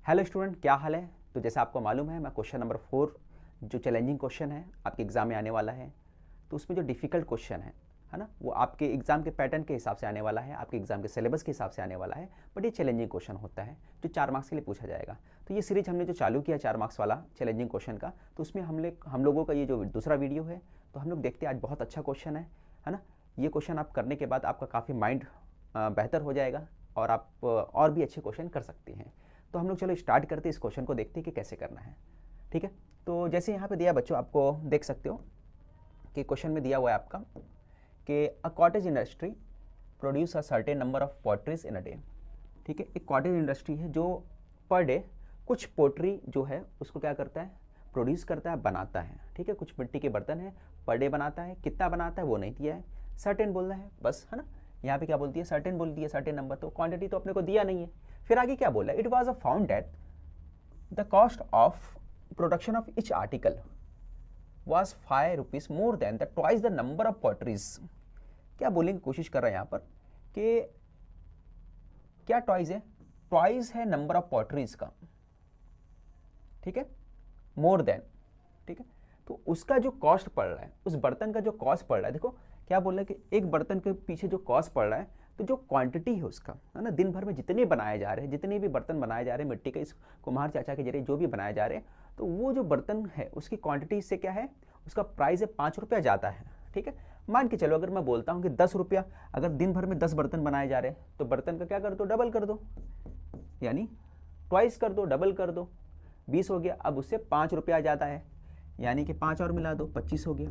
Hello student, क्या हाल है। तो जैसा आपको मालूम है, मैं क्वेश्चन नंबर 4 जो चैलेंजिंग क्वेश्चन है आपके एग्ज़ाम में आने वाला है। तो उसमें जो डिफ़िकल्ट क्वेश्चन है ना, वो आपके एग्ज़ाम के पैटर्न के हिसाब से आने वाला है, आपके एग्ज़ाम के सिलेबस के हिसाब से आने वाला है। बट ये चैलेंजिंग क्वेश्चन होता है जो 4 मार्क्स के लिए पूछा जाएगा। तो ये सीरीज हमने जो चालू किया 4 मार्क्स वाला चैलेंजिंग क्वेश्चन का, तो उसमें हम लोगों का ये जो दूसरा वीडियो है, तो हम लोग देखते हैं आज बहुत अच्छा क्वेश्चन है ना। ये क्वेश्चन आप करने के बाद आपका काफ़ी माइंड बेहतर हो जाएगा और आप और भी अच्छे क्वेश्चन कर सकते हैं। तो हम लोग चलो स्टार्ट करते हैं, इस क्वेश्चन को देखते हैं कि कैसे करना है। ठीक है, तो जैसे यहाँ पे दिया बच्चों, आपको देख सकते हो कि क्वेश्चन में दिया हुआ है आपका कि a cottage industry produce a certain number of potteries in a day. ठीक है, एक कॉटेज इंडस्ट्री है जो पर डे कुछ पोट्री जो है उसको क्या करता है, प्रोड्यूस करता है, बनाता है। ठीक है, कुछ मिट्टी के बर्तन है, पर डे बनाता है। कितना बनाता है वो नहीं दिया है, सर्टेन बोलना है बस, है ना। यहाँ पे क्या बोलती है, सर्टेन बोल दिया, सर्टेन नंबर। तो क्वांटिटी तो अपने को दिया नहीं है। फिर आगे क्या बोला, it was a found that the cost of production of each article was 5 rupees more than the twice the number of potteries. क्या बोलने की कोशिश कर रहे हैं यहाँ पर कि क्या ट्वाइस है, ट्वाइस है नंबर ऑफ पॉटरीज का। ठीक है, मोर देन। ठीक है, तो उसका जो कॉस्ट पड़ रहा है, उस बर्तन का जो कॉस्ट पड़ रहा है, देखो क्या बोल रहा है कि एक बर्तन के पीछे जो कॉस्ट पड़ रहा है, तो जो क्वांटिटी है उसका, है ना, दिन भर में जितने बनाए जा रहे हैं, जितने भी बर्तन बनाए जा रहे हैं मिट्टी के, इस कुम्हार चाचा के जरिए जो भी बनाए जा रहे हैं, तो वो जो बर्तन है उसकी क्वांटिटी से क्या है, उसका प्राइस है 5 रुपया ज़्यादा है। ठीक है, मान के चलो अगर मैं बोलता हूँ कि 10 रुपया, अगर दिन भर में 10 बर्तन बनाए जा रहे हैं, तो बर्तन का क्या कर दो, डबल कर दो, यानी ट्वाइस कर दो, डबल कर दो, 20 हो गया। अब उससे 5 रुपया ज़्यादा है, यानी कि 5 और मिला दो, 25 हो गया।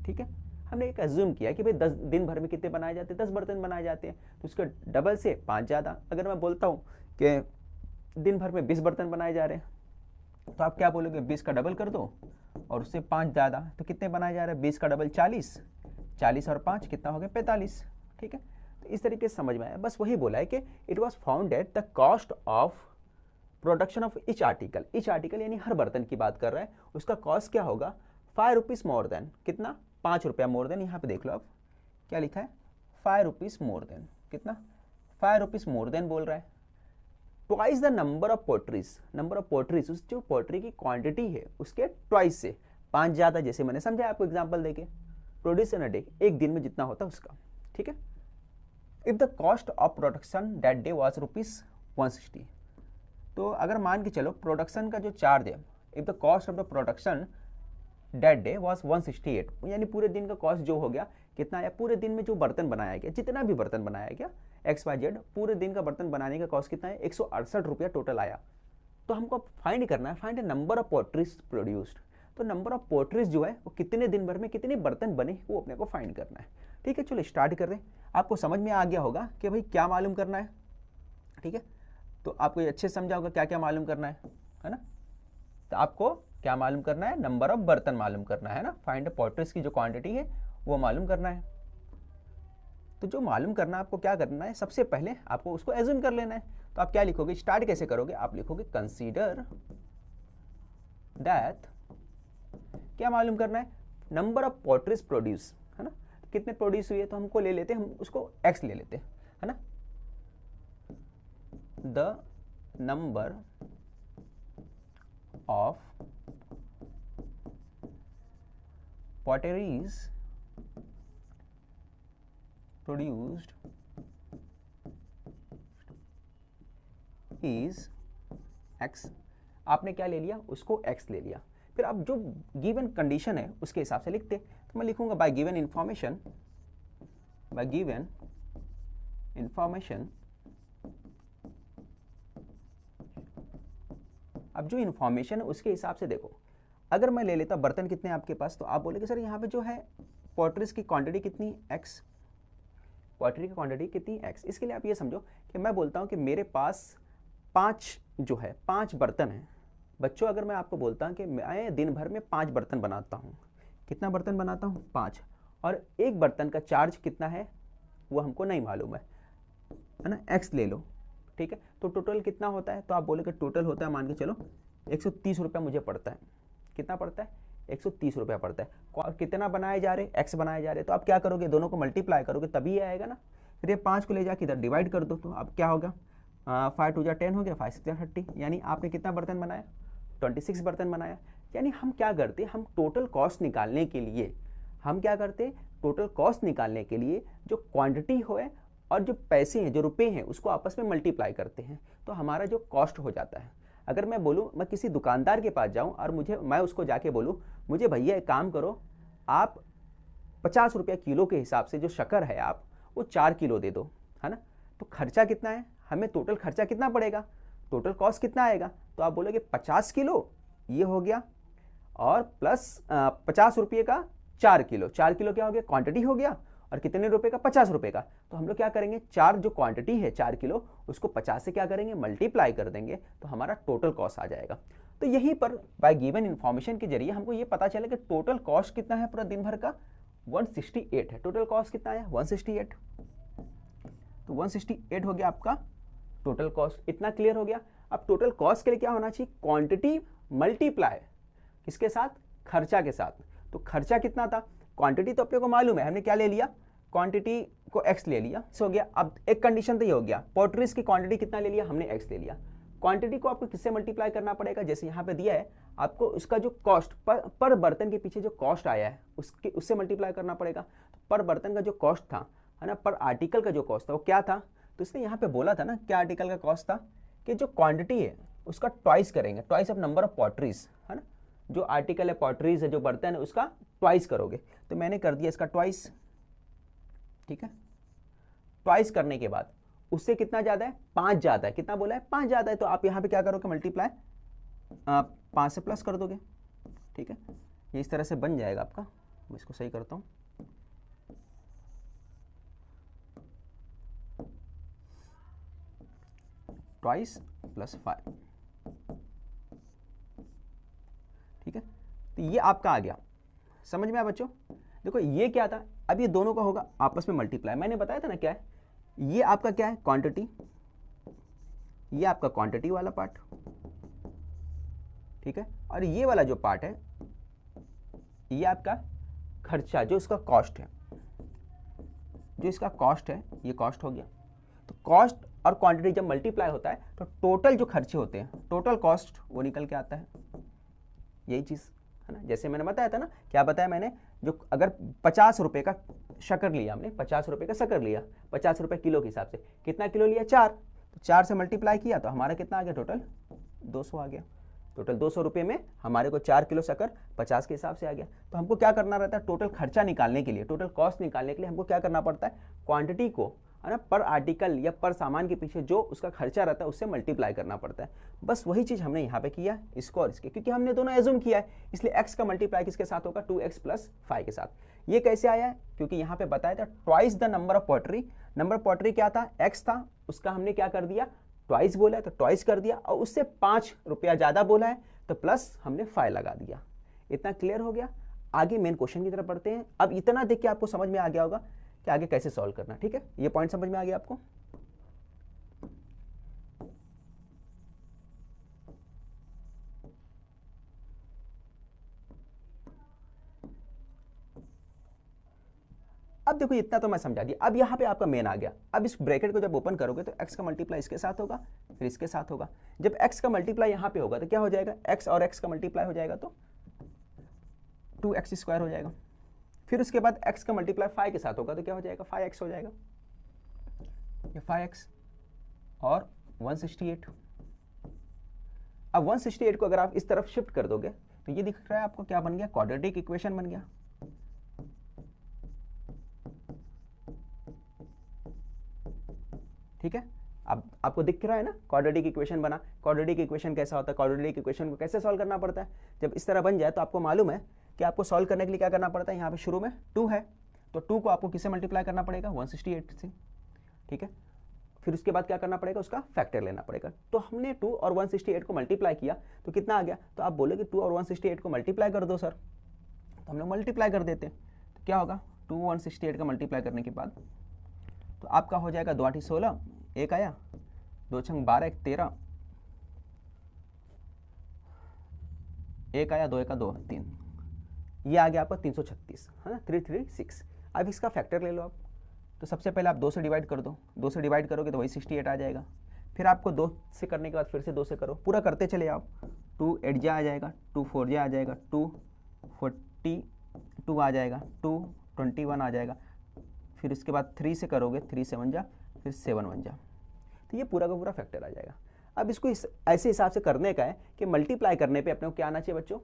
ठीक है, हमने एक एज्यूम किया कि भाई 10 दिन भर में कितने बनाए जाते हैं, 10 बर्तन बनाए जाते हैं, तो उसके डबल से 5 ज़्यादा। अगर मैं बोलता हूँ कि दिन भर में 20 बर्तन बनाए जा रहे हैं, तो आप क्या बोलोगे, 20 का डबल कर दो और उससे 5 ज़्यादा, तो कितने बनाए जा रहे हैं, 20 का डबल 40, 40 और 5 कितना हो गया, 45। ठीक है, तो इस तरीके से समझ में आया। बस वही बोला है कि it was found at the cost of production of each article. Etch article यानी हर बर्तन की बात कर रहा है, उसका कॉस्ट क्या होगा, 5 रुपीज़ मोर देन, कितना, 5 रुपया मोर देन। यहाँ पे देख लो आप क्या लिखा है, 5 रुपीज़ मोर देन, कितना, 5 रुपीज़ मोर देन बोल रहा है। Twice the number of potteries, number of potteries, उस जो पोट्री की क्वांटिटी है उसके ट्वाइस से 5 ज़्यादा, जैसे मैंने समझा आपको एग्जाम्पल देके, प्रोड्यूस इन अ डे, एक दिन में जितना होता है उसका। ठीक है, if the cost of production that day was ₹160। तो अगर मान के चलो प्रोडक्शन का जो चार्ज है, if the cost of the production that day was 168, यानी पूरे दिन का कॉस्ट जो हो गया, कितना आया, पूरे दिन में जो बर्तन बनाया गया, जितना भी बर्तन बनाया गया XYZ, पूरे दिन का बर्तन बनाने का कॉस्ट कितना है, 168 रुपया टोटल आया। तो हमको फाइंड करना है, find the number of potteries produced. तो नंबर ऑफ पोट्रीज जो है वो कितने दिन भर में कितने बर्तन बने, वो अपने को फाइंड करना है। ठीक है, चलो स्टार्ट कर दें। आपको समझ में आ गया होगा कि भाई क्या मालूम करना है। ठीक है, तो आपको ये अच्छे समझा होगा क्या क्या मालूम करना है ना। तो आपको क्या मालूम करना है, नंबर ऑफ बर्तन मालूम करना है ना, फाइंड पोट्रीज की जो क्वांटिटी है वो मालूम करना है। तो जो मालूम करना है आपको क्या करना है, सबसे पहले आपको उसको एज्यूम कर लेना है। तो आप क्या लिखोगे, स्टार्ट कैसे करोगे, आप लिखोगे कंसीडर दैट, क्या मालूम करना है, नंबर ऑफ पोट्रीज प्रोड्यूस, है ना, कितने प्रोड्यूस हुए, तो हमको ले लेते हैं, हम उसको एक्स ले लेते हैं, है ना। The number of potteries produced is x। आपने क्या ले लिया, उसको x ले लिया। फिर आप जो गिवन कंडीशन है उसके हिसाब से लिखते। तो मैं लिखूंगा bye given information, bye given information. अब जो इंफॉर्मेशन है उसके हिसाब से देखो, अगर मैं ले लेता बर्तन कितने आपके पास, तो आप बोलेगे सर यहाँ पे जो है पोट्रीज की क्वांटिटी कितनी, x, पोट्री की क्वांटिटी कितनी, x। इसके लिए आप ये समझो कि मैं बोलता हूँ कि मेरे पास 5 जो है 5 बर्तन हैं। बच्चों अगर मैं आपको बोलता हूँ कि मैं दिन भर में 5 बर्तन बनाता हूँ, कितना बर्तन बनाता हूँ, 5, और एक बर्तन का चार्ज कितना है वो हमको नहीं मालूम है ना, x ले लो। ठीक है, तो टोटल कितना होता है, तो आप बोले कि टोटल होता है, मान के चलो 130 रुपया मुझे पड़ता है। कितना पड़ता है, 130 रुपया पड़ता है। कितना बनाए जा रहे, x बनाए जा रहे, तो आप क्या करोगे, दोनों को मल्टीप्लाई करोगे तभी आएगा ना। फिर ये 5 को ले जाके इधर डिवाइड कर दो, तो अब क्या होगा, 5 2 10 हो गया, 5 6 30, यानी आपने कितना बर्तन बनाया, 26 बर्तन बनाया। यानी हम क्या करते, हम टोटल कॉस्ट निकालने के लिए टोटल कॉस्ट निकालने के लिए जो क्वांटिटी हो और जो पैसे हैं, जो रुपए हैं, उसको आपस में मल्टीप्लाई करते हैं, तो हमारा जो कॉस्ट हो जाता है। अगर मैं बोलूँ, मैं किसी दुकानदार के पास जाऊँ और मैं उसको जाके बोलूँ, मुझे भैया एक काम करो, आप 50 रुपये किलो के हिसाब से जो शक्कर है आप वो 4 किलो दे दो, है ना। तो खर्चा कितना है, हमें टोटल खर्चा कितना पड़ेगा, टोटल कॉस्ट कितना आएगा, तो आप बोलोगे 50 किलो ये हो गया, और प्लस 50 रुपये का 4 किलो, 4 किलो क्या हो गया, क्वांटिटी हो गया, और कितने रुपए का, 50 रुपए का। तो हम लोग क्या करेंगे, 4 जो क्वांटिटी है 4 किलो, उसको 50 से क्या करेंगे, मल्टीप्लाई कर देंगे, तो हमारा टोटल कॉस्ट आ जाएगा। तो यहीं पर बाय गिवन इन्फॉर्मेशन के जरिए हमको ये पता चले कि टोटल कॉस्ट कितना है पूरा दिन भर का, 168 है। टोटल कॉस्ट कितना आया, 168। तो 168 हो गया आपका टोटल कॉस्ट। इतना क्लियर हो गया। अब टोटल कॉस्ट के लिए क्या होना चाहिए, क्वांटिटी मल्टीप्लाई किसके साथ, खर्चा के साथ। तो खर्चा कितना था, क्वांटिटी तो अपने को मालूम है, हमने क्या ले लिया, क्वांटिटी को x ले लिया, सो हो गया। अब एक कंडीशन तो ये हो गया, पोट्रीज की क्वांटिटी कितना ले लिया हमने, x ले लिया। क्वांटिटी को आपको किससे मल्टीप्लाई करना पड़ेगा, जैसे यहाँ पे दिया है आपको, उसका जो कॉस्ट पर बर्तन के पीछे जो कॉस्ट आया है उससे मल्टीप्लाई करना पड़ेगा। तो पर बर्तन का जो कॉस्ट था, है ना, पर आर्टिकल का जो कॉस्ट था वो क्या था, तो इसने यहाँ पे बोला था ना क्या आर्टिकल का कॉस्ट था, कि जो क्वांटिटी है उसका ट्वाइस करेंगे, twice of number of potteries, है ना, जो आर्टिकल है पॉटरीज है, जो बर्तन है उसका ट्वाइस करोगे। तो मैंने कर दिया इसका ट्वाइस, ठीक है। ट्वाइस करने के बाद उससे कितना ज्यादा है, 5 ज्यादा है, कितना बोला है, 5 ज्यादा है। तो आप यहाँ पे क्या करोगे, मल्टीप्लाई 5 से प्लस कर दोगे, ठीक है। ये इस तरह से बन जाएगा आपका, मैं इसको सही करता हूँ। ट्वाइस प्लस 5, ठीक है। तो ये आपका आ गया, समझ में आया बच्चों। देखो ये क्या था, अब ये दोनों का होगा आपस में मल्टीप्लाई, मैंने बताया था ना क्या है, ये आपका क्या है, क्वांटिटी, ये आपका क्वांटिटी वाला पार्ट, ठीक है। और ये वाला जो पार्ट है ये आपका खर्चा, जो इसका कॉस्ट है, जो इसका कॉस्ट है, ये कॉस्ट हो गया। तो कॉस्ट और क्वांटिटी जब मल्टीप्लाई होता है तो टोटल जो खर्चे होते हैं, टोटल कॉस्ट वो निकल के आता है, यही चीज़ है ना। जैसे मैंने बताया था ना, क्या बताया मैंने, जो अगर 50 रुपये का शक्कर लिया हमने, 50 रुपये का शक्कर लिया, 50 रुपये किलो के हिसाब से, कितना किलो लिया, 4, तो 4 से मल्टीप्लाई किया तो हमारा कितना आ गया, टोटल 200 आ गया। टोटल 200 रुपये में हमारे को 4 किलो शक्कर 50 के हिसाब से आ गया। तो हमको क्या करना रहता है, टोटल खर्चा निकालने के लिए, टोटल कॉस्ट निकालने के लिए हमको क्या करना पड़ता है, क्वांटिटी को, है ना, पर आर्टिकल या पर सामान के पीछे जो उसका खर्चा रहता है उससे मल्टीप्लाई करना पड़ता है। बस वही चीज़ हमने यहाँ पे किया, इसको और इसके, क्योंकि हमने दोनों एज्यूम किया है, इसलिए x का मल्टीप्लाई किसके साथ होगा, 2x प्लस 5 के साथ। ये कैसे आया है, क्योंकि यहाँ पे बताया था twice the number of pottery, number pottery क्या था, x था, उसका हमने क्या कर दिया, ट्वाइस बोला है तो ट्वाइस कर दिया, और उससे 5 रुपया ज़्यादा बोला है तो प्लस हमने 5 लगा दिया। इतना क्लियर हो गया। आगे मेन क्वेश्चन की तरफ बढ़ते हैं। अब इतना देख के आपको समझ में आ गया होगा कि आगे कैसे सॉल्व करना, ठीक है। ये पॉइंट समझ में आ गया आपको। अब देखो इतना तो मैं समझा दिया। अब यहाँ पे आपका मेन आ गया। अब इस ब्रैकेट को जब ओपन करोगे तो x का मल्टीप्लाई इसके साथ होगा, फिर इसके साथ होगा। जब x का मल्टीप्लाई यहाँ पे होगा तो क्या हो जाएगा, x और x का मल्टीप्लाई हो जाएगा तो 2x स्क्वायर हो जाएगा। फिर उसके बाद x का मल्टीप्लाई 5 के साथ होगा तो क्या हो जाएगा, 5x हो जाएगा, ये 5x और 168। अब 168 को अगर आप इस तरफ शिफ्ट कर दोगे तो ये दिख रहा है आपको क्या बन गया, क्वाड्रेटिक इक्वेशन बन गया। ठीक है, अब आपको दिख रहा है ना क्वाड्रेटिक इक्वेशन बना। क्वाड्रेटिक इक्वेशन कैसा होता है, क्वाड्रेटिक इक्वेशन को कैसे सॉल्व करना पड़ता है, जब इस तरह बन जाए तो आपको मालूम है कि आपको सॉल्व करने के लिए क्या करना पड़ता है। यहाँ पे शुरू में 2 है तो 2 को आपको किससे मल्टीप्लाई करना पड़ेगा, 168 से, ठीक है। फिर उसके बाद क्या करना पड़ेगा, उसका फैक्टर लेना पड़ेगा। तो हमने 2 और 168 को मल्टीप्लाई किया तो कितना आ गया, तो आप बोले कि 2 और 168 को मल्टीप्लाई कर दो सर, तो हम लोग मल्टीप्लाई कर देते। तो क्या होगा, 2 168 का मल्टीप्लाई करने के बाद तो आपका हो जाएगा 2 8 16, 1 आया, 2 6 12, 1 13, 1 आया, 2 1 2 3, ये आ गया आपका 336, है ना, 336। अब इसका फैक्टर ले लो आप। तो सबसे पहले आप 2 से डिवाइड कर दो, 2 से डिवाइड करोगे तो वही 68 आ जाएगा। फिर आपको 2 से करने के बाद फिर से 2 से करो, पूरा करते चले आप। 2 8 जा आ जाएगा, 2 4 जा आ जाएगा, 2 42 आ जाएगा, 2 21 आ जाएगा। फिर इसके बाद 3 से करोगे, 3 7 जा, फिर 7 1 जा, तो ये पूरा का पूरा फैक्टर आ जाएगा। अब इसको ऐसे हिसाब से करने का है कि मल्टीप्लाई करने पे अपने को क्या आना चाहिए बच्चों,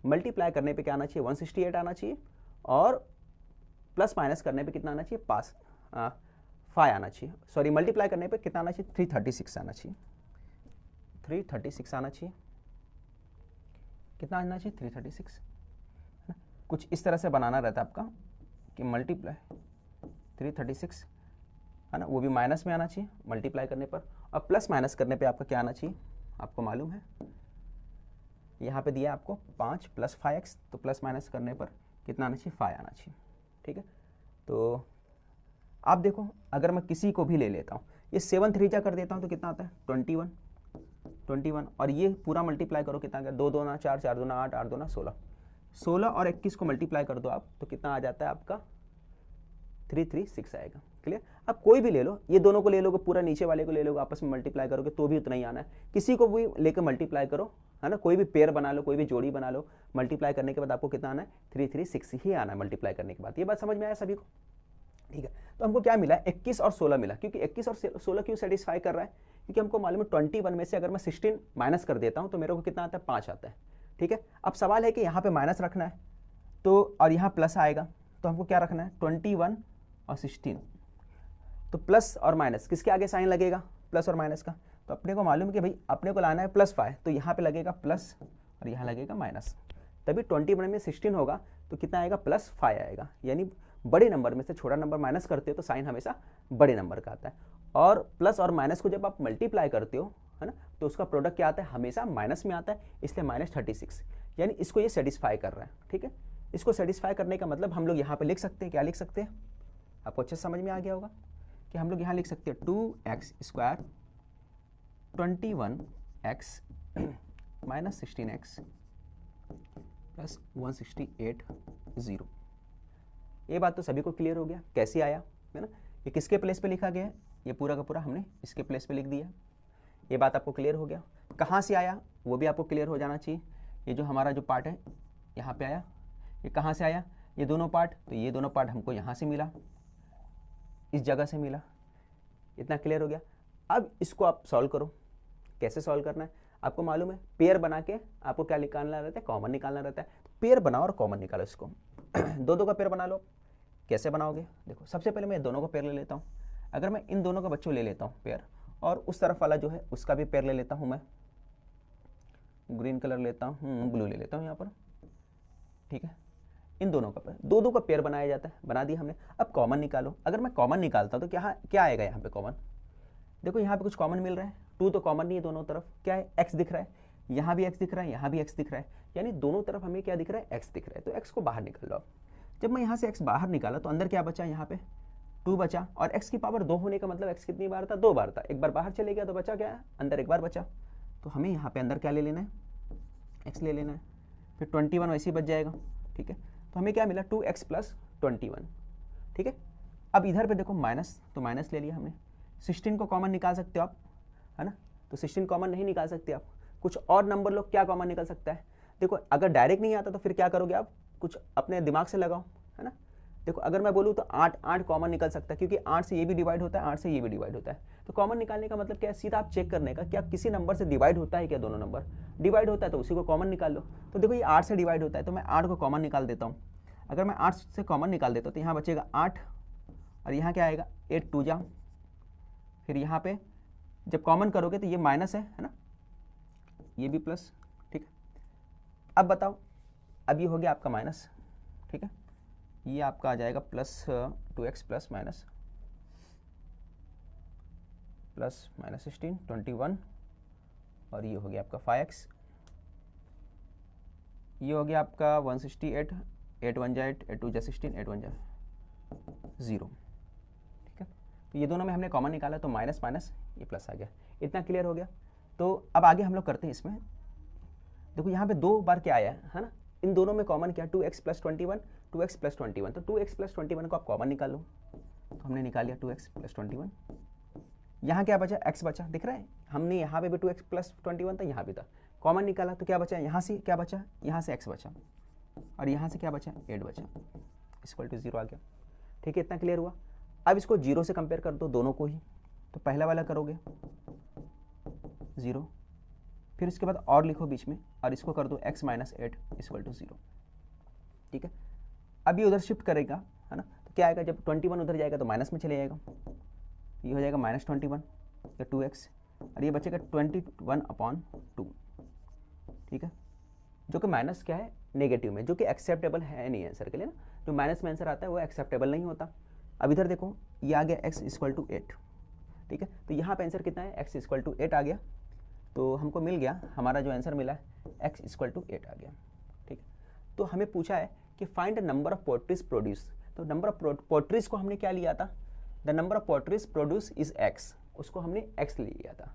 मल्टीप्लाई करने पे क्या आना चाहिए, 168 आना चाहिए, और प्लस माइनस करने पे कितना आना चाहिए, 5 आना चाहिए। सॉरी, मल्टीप्लाई करने पे कितना आना चाहिए, 336 आना चाहिए, 336 आना चाहिए। कितना आना चाहिए, 336। कुछ इस तरह से बनाना रहता है आपका कि मल्टीप्लाई 336 है ना, वो भी माइनस में आना चाहिए मल्टीप्लाई करने पर, और प्लस माइनस करने पे आपका क्या आना चाहिए, आपको मालूम है यहाँ पे दिया आपको 5 + 5x, तो प्लस माइनस करने पर कितना आना चाहिए, 5 आना चाहिए। ठीक है, तो आप देखो अगर मैं किसी को भी ले लेता हूँ, ये 7 3 जा कर देता हूँ तो कितना आता है, 21, और ये पूरा मल्टीप्लाई करो कितना गया, 2 2 ना 4 4 2 ना 8 8 2 ना 16, 16 और 21 को मल्टीप्लाई कर दो आप तो कितना आ जाता है आपका, 336 आएगा। क्लियर। अब कोई भी ले लो, ये दोनों को ले लोगे, पूरा नीचे वाले को ले लोगे, आपस में मल्टीप्लाई करोगे तो भी उतना ही आना है। किसी को भी लेकर मल्टीप्लाई करो, है ना, कोई भी पेयर बना लो, कोई भी जोड़ी बना लो, मल्टीप्लाई करने के बाद आपको कितना आना है, 336 ही आना है मल्टीप्लाई करने के बाद। ये बात समझ में आया सभी को? ठीक है, तो हमको क्या मिला, 21 और 16 मिला। क्योंकि 21 और 16 क्यों सेटिस्फाई कर रहा है, क्योंकि हमको मालूम है 21 में से अगर मैं 16 माइनस कर देता हूँ तो मेरे को कितना आता है, 5 आता है। ठीक है, अब सवाल है कि यहाँ पे माइनस रखना है तो, और यहाँ प्लस आएगा, तो हमको क्या रखना है, 21 और 16, तो प्लस और माइनस किसके आगे साइन लगेगा, प्लस और माइनस का। तो अपने को मालूम है कि भाई अपने को लाना है +5, तो यहाँ पे लगेगा प्लस और यहाँ लगेगा माइनस, तभी 21 में 16 होगा तो कितना आएगा, +5 आएगा। यानी बड़े नंबर में से छोटा नंबर माइनस करते हो तो साइन हमेशा बड़े नंबर का आता है, और प्लस और माइनस को जब आप मल्टीप्लाई करते हो, है ना, तो उसका प्रोडक्ट क्या आता है, हमेशा माइनस में आता है, इसलिए -36। यानी इसको ये सेटिस्फाई कर रहा है। ठीक है, इसको सेटिस्फाई करने का मतलब हम लोग यहाँ पे लिख सकते हैं, क्या लिख सकते हैं, आपको अच्छे समझ में आ गया होगा कि हम लोग यहाँ लिख सकते हैं 2x² 21x -16x + 168 0। ये बात तो सभी को क्लियर हो गया कैसे आया, है ना, ये किसके प्लेस पे लिखा गया है, ये पूरा का पूरा हमने इसके प्लेस पे लिख दिया। ये बात आपको क्लियर हो गया, कहाँ से आया वो भी आपको क्लियर हो जाना चाहिए। ये जो हमारा जो पार्ट है यहाँ पे आया, ये कहाँ से आया, ये दोनों पार्ट, तो ये दोनों पार्ट हमको यहाँ से मिला, इस जगह से मिला। इतना क्लियर हो गया। अब इसको आप सॉल्व करो, कैसे सॉल्व करना है आपको मालूम है, पेयर बना के आपको क्या निकालना रहता है, कॉमन निकालना रहता है। पेयर बनाओ और कॉमन निकालो इसको। दो का पेयर बना लो। कैसे बनाओगे, देखो सबसे पहले मैं दोनों का पेयर ले लेता हूँ। अगर मैं इन दोनों का बच्चों ले लेता हूँ पेयर, और उस तरफ वाला जो है उसका भी पेयर ले लेता हूँ, मैं ग्रीन कलर लेता हूँ, ब्लू ले लेता हूँ यहाँ पर। ठीक है, इन दोनों का पेयर, दो का पेयर बनाया जाता है, बना दिया हमने। अब कॉमन निकालो। अगर मैं कॉमन निकालता हूँ तो क्या आएगा यहाँ पे कॉमन, देखो यहाँ पे कुछ कॉमन मिल रहा है, 2 तो कॉमन नहीं है दोनों तरफ, क्या है, x दिख रहा है, यहाँ भी x दिख रहा है, यहाँ भी x दिख रहा है, यानी दोनों तरफ हमें क्या दिख रहा है, x दिख रहा है। तो x को बाहर निकाल लो। जब मैं यहाँ से x बाहर निकाला तो अंदर क्या बचा, यहाँ पे 2 बचा, और x की पावर 2 होने का मतलब x कितनी बार था, 2 बार था। एक बार बाहर चले गया तो बचा क्या, अंदर एक बार बचा। तो हमें यहाँ पे अंदर क्या ले लेना है, x ले लेना है, फिर 21 वैसे ही बच जाएगा। ठीक है, तो हमें क्या मिला, 2x + 21। ठीक है, अब इधर पे देखो माइनस, तो माइनस ले लिया हमने। 16 को कॉमन निकाल सकते हो आप, है ना, तो 16 कॉमन नहीं निकाल सकते आप, कुछ और नंबर लोग क्या कॉमन निकल सकता है। देखो अगर डायरेक्ट नहीं आता तो फिर क्या करोगे आप, कुछ अपने दिमाग से लगाओ, है ना। देखो अगर मैं बोलूँ तो 8 कॉमन निकल सकता है, क्योंकि 8 से ये भी डिवाइड होता है, 8 से ये भी डिवाइड होता है। तो कॉमन निकालने का मतलब क्या है, सीधा आप चेक करने का, क्या किसी नंबर से डिवाइड होता है क्या, दोनों नंबर डिवाइड होता है तो उसी को कॉमन निकाल लो। तो देखो ये 8 से डिवाइड होता है तो मैं 8 को कॉमन निकाल देता हूँ। अगर मैं 8 से कॉमन निकाल देता हूँ तो यहाँ बचेगा 8, और यहाँ क्या आएगा, 8 2 जा, फिर यहाँ पे जब कॉमन करोगे तो ये माइनस है ना, ये भी प्लस। ठीक है, अब बताओ, अब ये हो गया आपका माइनस। ठीक है, ये आपका आ जाएगा +2x + -16 21, और ये हो गया आपका 5x, ये हो गया आपका 168, 8 1 जा 8, 8 2 जा 16, 8 1 जा 0। ठीक है, तो ये दोनों में हमने कॉमन निकाला तो माइनस माइनस ये प्लस आ गया। इतना क्लियर हो गया। तो अब आगे हम लोग करते हैं इसमें। देखो यहाँ पे 2 बार क्या आया है ना, इन दोनों में कॉमन क्या, 2x + 21, 2x + 21, तो 2x + 21 को आप कॉमन निकालो। तो हमने निकाल लिया 2x + 21, यहाँ क्या बचा, x बचा, दिख रहा है, हमने यहाँ पे भी 2x प्लस 21 था, यहाँ भी था, कॉमन निकाला तो क्या बचा, यहाँ से क्या बचा, यहाँ से x बचा और यहाँ से क्या बचा, 8 बचा, इक्वल टू 0 आ गया। ठीक है, इतना क्लियर हुआ। अब इसको 0 से कंपेयर कर दो दोनों को ही, तो पहला वाला करोगे 0, फिर उसके बाद और लिखो बीच में और इसको कर दो x माइनस 8 इक्वल टू 0। ठीक है, अब ये उधर शिफ्ट करेगा, है ना, तो क्या आएगा, जब 21 उधर जाएगा तो माइनस में चले जाएगा, ये हो जाएगा -21 या 2x और ये बचेगा 21/2। ठीक है, जो कि माइनस क्या है, नेगेटिव में, जो कि एक्सेप्टेबल है नहीं आंसर के लिए ना, जो माइनस में आंसर आता है वो एक्सेप्टेबल नहीं होता। अब इधर देखो ये आ गया x इक्वल टू 8। ठीक है, तो यहाँ पे आंसर कितना है, x इक्वल टू 8 आ गया, तो हमको मिल गया, हमारा जो आंसर मिला है x इक्वल टू 8 आ गया। ठीक है, तो हमें पूछा है कि find the number of potteries produce, तो नंबर ऑफ पोट्रीज को हमने क्या लिया था, the number of potteries produce is x, उसको हमने x ले लिया था,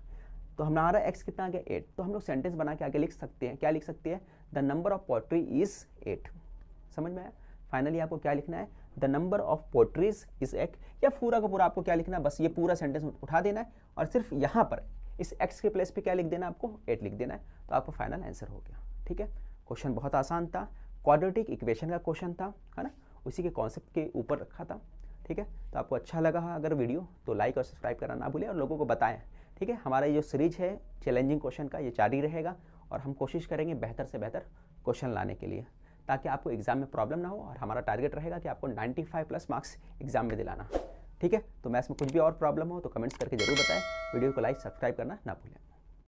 तो हमारा x कितना आ गया 8, तो हम लोग सेंटेंस बना के आगे लिख सकते हैं, क्या लिख सकते हैं, the number of poetry is 8। समझ में आया। फाइनली आपको क्या लिखना है, the number of poetries is 8, या पूरा का पूरा आपको क्या लिखना है, बस ये पूरा सेंटेंस उठा देना है और सिर्फ यहाँ पर इस x के प्लेस पे क्या लिख देना है, आपको 8 लिख देना है, तो आपको फाइनल आंसर हो गया। ठीक है, क्वेश्चन बहुत आसान था, क्वाड्रेटिक इक्वेशन का क्वेश्चन था, है ना, उसी के कॉन्सेप्ट के ऊपर रखा था। ठीक है, तो आपको अच्छा लगा अगर वीडियो तो लाइक और सब्सक्राइब करना ना भूलें और लोगों को बताएं। ठीक है, हमारा ये जो सीरीज है चैलेंजिंग क्वेश्चन का, ये जारी रहेगा और हम कोशिश करेंगे बेहतर से बेहतर क्वेश्चन लाने के लिए, ताकि आपको एग्जाम में प्रॉब्लम ना हो, और हमारा टारगेट रहेगा कि आपको 95 प्लस मार्क्स एग्जाम में दिलाना। ठीक है, तो मैथ्स में कुछ भी और प्रॉब्लम हो तो कमेंट्स करके जरूर बताएं, वीडियो को लाइक सब्सक्राइब करना ना भूलें।